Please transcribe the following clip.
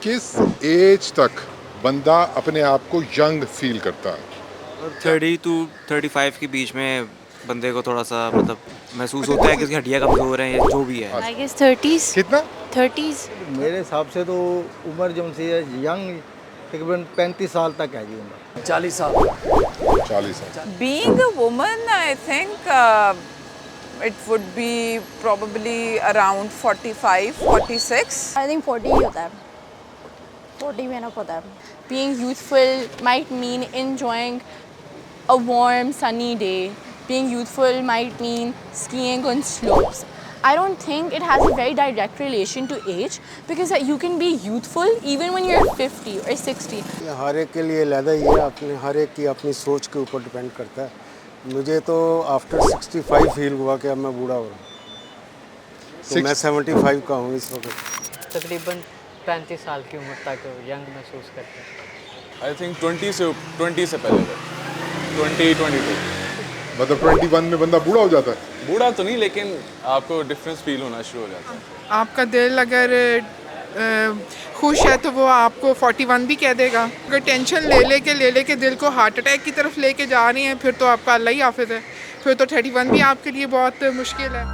किस एज तक बंदा अपने आप को यंग फील करता है? 30 to 35 के बीच में बंदे को थोड़ा सा मतलब महसूस होता है कि उसकी हड्डियाँ कमज़ोर हैं या जो भी है। I guess 30s। कितना? 30s। मेरे हिसाब से तो उम्र जो सी है यंग तकरीबन 35 साल तक है जी उम्र। 40 साल। 40 साल। Being a woman, I think it would be probably around 45, 46. I think 40 ही होता है, 40 में enough होता है. Being youthful might mean enjoying a warm sunny day. Being youthful might mean skiing on slopes. I don't think it has a very direct relation to age because you can be youthful even when you're 50 or 60. हर एक के लिए अलग ही है, अपने हर एक की अपनी सोच के ऊपर डिपेंड करता है। मुझे तो आफ्टर 65 फील हुआ कि अब मैं बूढ़ा हो रहा हूँ, तो मैं 75 का हूँ इस वक्त। तकरीबन 35 साल की उम्र तक यंग महसूस करते हैं। आई थिंक 20 से पहले तक 22। मतलब 21 में बंदा बूढ़ा हो जाता है? बूढ़ा तो नहीं, लेकिन आपको डिफरेंस फील होना शुरू हो जाता है। आपका दिल अगर खुश है तो वो आपको 41 भी कह देगा। अगर टेंशन ले लेके दिल को हार्ट अटैक की तरफ लेके जा रही हैं फिर तो आपका अल्लाह ही हाफिज़ है, फिर तो 31 भी आपके लिए बहुत मुश्किल है।